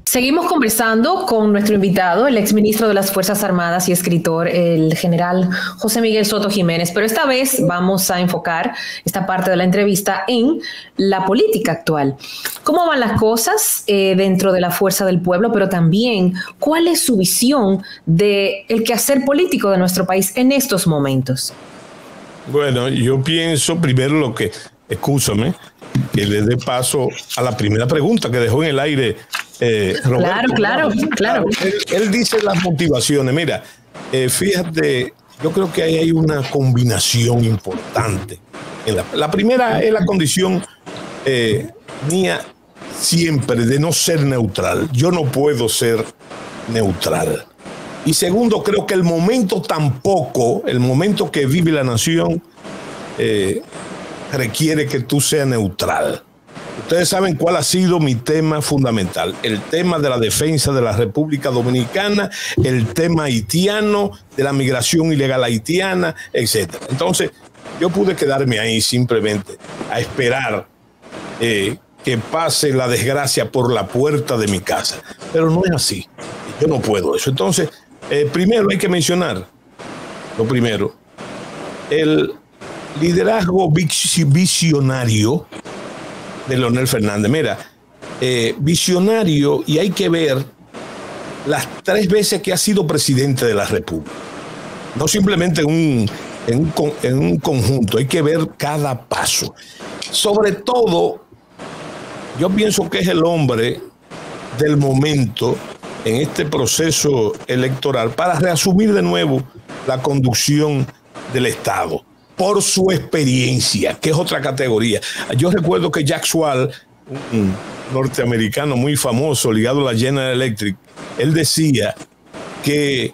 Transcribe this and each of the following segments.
Seguimos conversando con nuestro invitado, el exministro de las Fuerzas Armadas y escritor, el general José Miguel Soto Jiménez. Pero esta vez vamos a enfocar esta parte de la entrevista en la política actual. ¿Cómo van las cosas dentro de la Fuerza del Pueblo? Pero también, ¿cuál es su visión del quehacer político de nuestro país en estos momentos? Bueno, yo pienso primero escúchame, que le dé paso a la primera pregunta que dejó en el aire Roberto. Claro. Él dice las motivaciones. Mira, fíjate, yo creo que ahí hay una combinación importante. La primera es la condición mía siempre de no ser neutral. Yo no puedo ser neutral. Y segundo, creo que el momento que vive la nación requiere que tú seas neutral. Ustedes saben cuál ha sido mi tema fundamental, el tema de la defensa de la República Dominicana, el tema haitiano, de la migración ilegal haitiana, etc. Entonces, yo pude quedarme ahí simplemente a esperar que pase la desgracia por la puerta de mi casa. Pero no es así. Yo no puedo eso. Entonces, primero hay que mencionar, lo primero, el liderazgo visionario de Leonel Fernández. Mira, visionario, y hay que ver las 3 veces que ha sido presidente de la República. No simplemente en un conjunto, hay que ver cada paso. Sobre todo, yo pienso que es el hombre del momento en este proceso electoral para reasumir de nuevo la conducción del Estado por su experiencia, que es otra categoría. Yo recuerdo que Jack Swall, un norteamericano muy famoso ligado a la General Electric, él decía que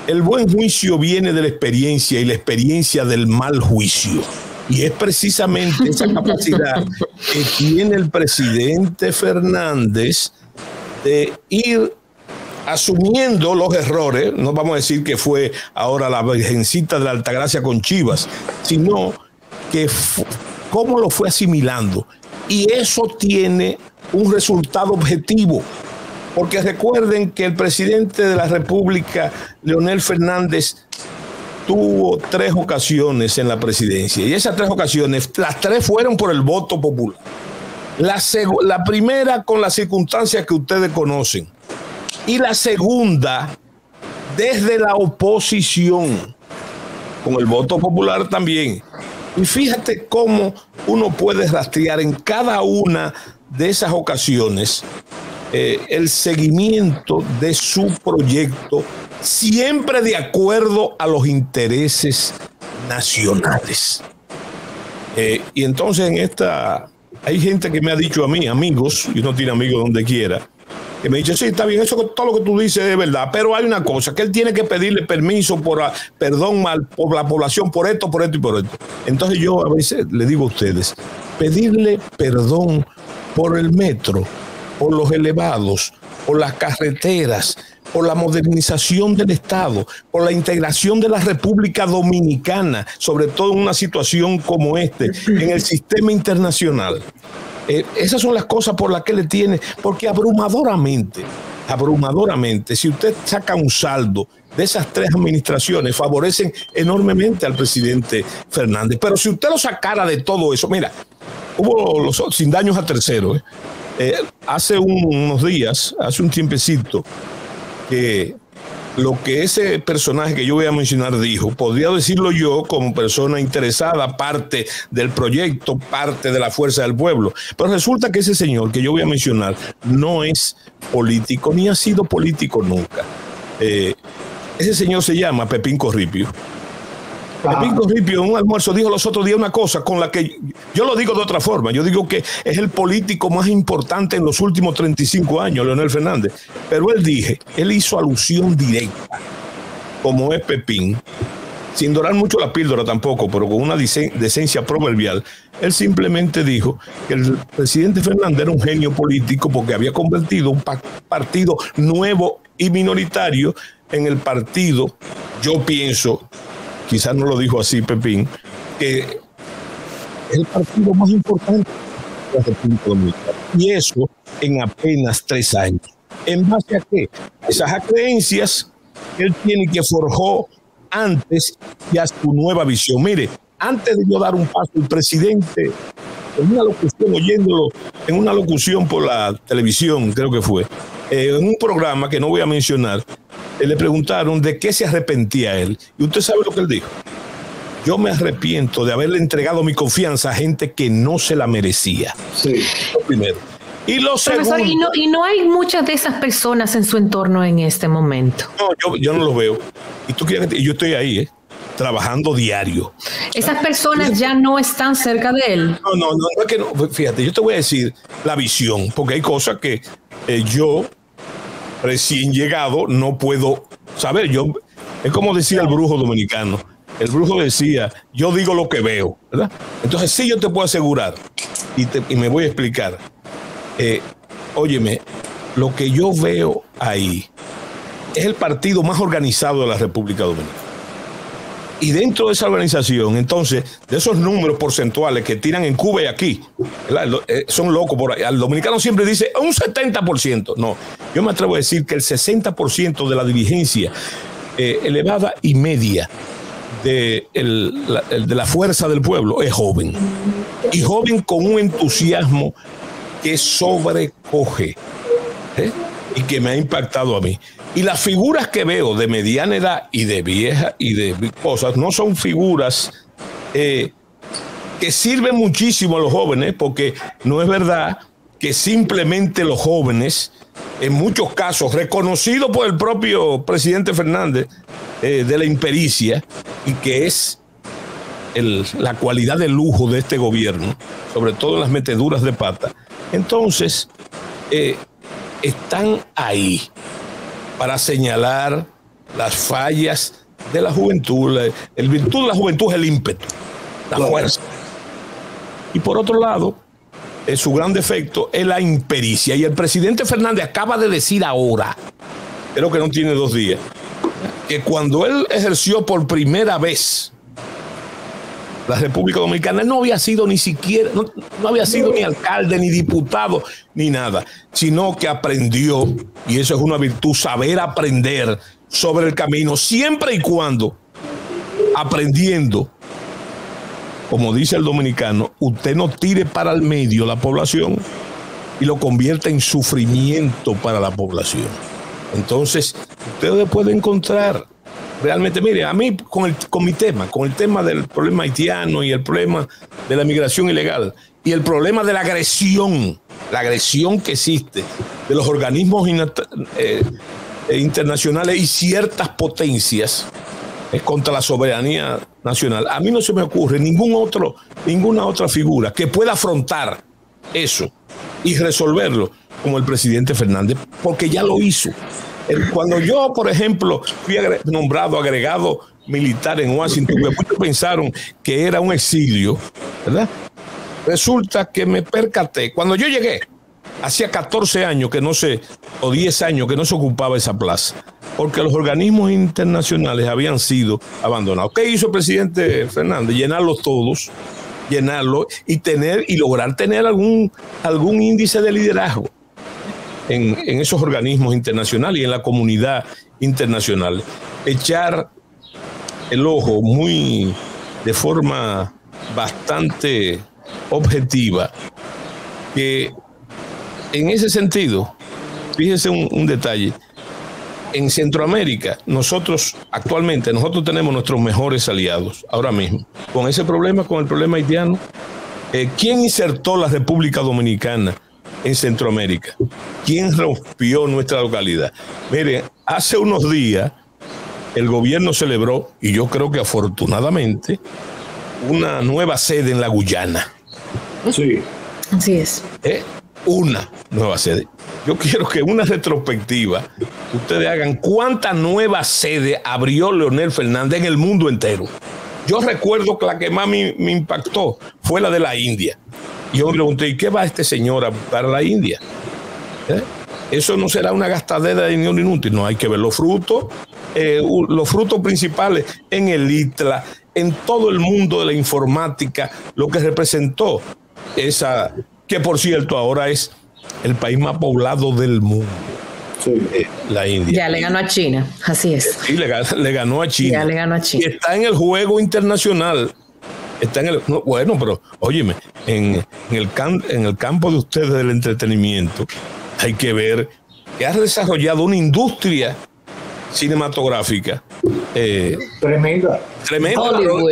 el buen juicio viene de la experiencia y la experiencia del mal juicio. Y es precisamente esa capacidad que tiene el presidente Fernández de ir asumiendo los errores. No vamos a decir que fue ahora la Virgencita de la Altagracia con Chivas, sino que cómo lo fue asimilando. Y eso tiene un resultado objetivo. Porque recuerden que el presidente de la República, Leonel Fernández, tuvo 3 ocasiones en la presidencia. Y esas 3 ocasiones, las 3 fueron por el voto popular. La primera con las circunstancias que ustedes conocen. Y la segunda, desde la oposición, con el voto popular también. Y fíjate cómo uno puede rastrear en cada una de esas ocasiones el seguimiento de su proyecto, siempre de acuerdo a los intereses nacionales. Y entonces hay gente que me ha dicho a mí, amigos, y uno tiene amigos donde quiera, que me dice, sí, está bien, eso todo lo que tú dices es verdad, pero hay una cosa, que él tiene que pedirle permiso por la población, por esto y por esto. Entonces yo a veces le digo a ustedes, pedirle perdón por el metro, por los elevados, por las carreteras, por la modernización del Estado, por la integración de la República Dominicana, sobre todo en una situación como en el sistema internacional. Esas son las cosas por las que le tiene, porque abrumadoramente, si usted saca un saldo de esas 3 administraciones, favorecen enormemente al presidente Fernández. Pero si usted lo sacara de todo eso, mira, hubo sin daños a terceros, hace unos días, hace un tiempecito, que lo que ese personaje que yo voy a mencionar dijo, podría decirlo yo como persona interesada, parte del proyecto, parte de la Fuerza del Pueblo. Pero resulta que ese señor que yo voy a mencionar no es político, ni ha sido político nunca. Ese señor se llama Pepín Corripio. Pepín Corripio en un almuerzo dijo los otros días una cosa con la que yo lo digo de otra forma. Yo digo que es el político más importante en los últimos 35 años, Leonel Fernández. Pero él hizo alusión directa, como es Pepín, sin dorar mucho la píldora tampoco, pero con una decencia proverbial. Él simplemente dijo que el presidente Fernández era un genio político porque había convertido un partido nuevo y minoritario en el partido, yo pienso, quizás no lo dijo así Pepín, que es el partido más importante de la República Dominicana. Y eso en apenas 3 años. ¿En base a qué? Esas creencias que él tiene, que forjó antes, y a su nueva visión. Mire, antes de yo dar un paso, el presidente, en una locución, oyéndolo, en una locución por la televisión, creo que fue, en un programa que no voy a mencionar, le preguntaron de qué se arrepentía él. Y usted sabe lo que él dijo. Yo me arrepiento de haberle entregado mi confianza a gente que no se la merecía. Sí. Lo primero. Y lo Profesor, segundo, y no hay muchas de esas personas en su entorno en este momento. no, yo no lo veo. Y tú quieres que yo estoy ahí, trabajando diario. Esas personas ya no están cerca de él. No es que no. Fíjate, yo te voy a decir la visión, porque hay cosas que yo, recién llegado, no puedo saber. Es como decía el brujo dominicano. El brujo decía, yo digo lo que veo, ¿verdad? Entonces sí, yo te puedo asegurar, y me voy a explicar. Óyeme, lo que yo veo ahí es el partido más organizado de la República Dominicana. Y dentro de esa organización, entonces, de esos números porcentuales que tiran en Cuba y aquí, son locos por ahí. Al dominicano siempre dice un 70%. No, yo me atrevo a decir que el 60% de la dirigencia elevada y media de la fuerza del pueblo es joven. Y joven con un entusiasmo que sobrecoge, y que me ha impactado a mí. Y las figuras que veo de mediana edad y de vieja y de cosas no son figuras que sirven muchísimo a los jóvenes, porque no es verdad que simplemente los jóvenes, en muchos casos reconocidos por el propio presidente Fernández, de la impericia, y que es la cualidad de lujo de este gobierno, sobre todo en las meteduras de pata. Entonces, están ahí para señalar las fallas de la juventud. El virtud de la juventud es el ímpetu, la fuerza. Y por otro lado, su gran defecto es la impericia. Y el presidente Fernández acaba de decir ahora, creo que no tiene 2 días, que cuando él ejerció por primera vez la República Dominicana, él no había sido ni siquiera, no había sido ni alcalde, ni diputado, ni nada, sino que aprendió, y eso es una virtud, saber aprender sobre el camino, siempre y cuando aprendiendo, como dice el dominicano, usted no tire para el medio la población y lo convierte en sufrimiento para la población. Entonces, ustedes pueden encontrar realmente, mire, a mí con el tema del problema haitiano y el problema de la migración ilegal y el problema de la agresión que existe de los organismos internacionales y ciertas potencias contra la soberanía nacional, a mí no se me ocurre ninguna otra figura que pueda afrontar eso y resolverlo como el presidente Fernández, porque ya lo hizo. Cuando yo, por ejemplo, fui nombrado agregado militar en Washington, que muchos pensaron que era un exilio, ¿verdad? Resulta que me percaté. Cuando yo llegué, hacía 14 años que no se, o 10 años que no se ocupaba esa plaza, porque los organismos internacionales habían sido abandonados. ¿Qué hizo el presidente Fernández? Llenarlos todos, y lograr tener algún índice de liderazgo en esos organismos internacionales y en la comunidad internacional. Echar el ojo de forma bastante objetiva, que en ese sentido, fíjese un detalle, en Centroamérica, nosotros tenemos nuestros mejores aliados ahora mismo. Con ese problema, con el problema haitiano, ¿quién insertó la República Dominicana en Centroamérica? ¿Quién rompió nuestra localidad? Mire, hace unos días el gobierno celebró, y yo creo que afortunadamente, una nueva sede en la Guyana. Sí. Así es. Una nueva sede. Yo quiero que una retrospectiva ustedes hagan cuántas nuevas sedes abrió Leonel Fernández en el mundo entero. Yo recuerdo que la que más me impactó fue la de la India. Y yo me pregunté, ¿y qué va este señor a buscar a la India? Eso no será una gastadera de dinero inútil. No, hay que ver los frutos principales en el ITLA, en todo el mundo de la informática, lo que representó esa, que por cierto ahora es el país más poblado del mundo. la India. Ya le ganó a China, así es. Sí, le ganó a China. Ya le ganó a China. Y está en el juego internacional. Bueno, pero óyeme, en el campo de ustedes del entretenimiento hay que ver que ha desarrollado una industria cinematográfica tremenda. Hollywood.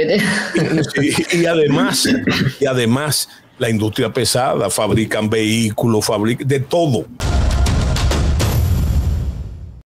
Y además la industria pesada, fabrican vehículos, de todo.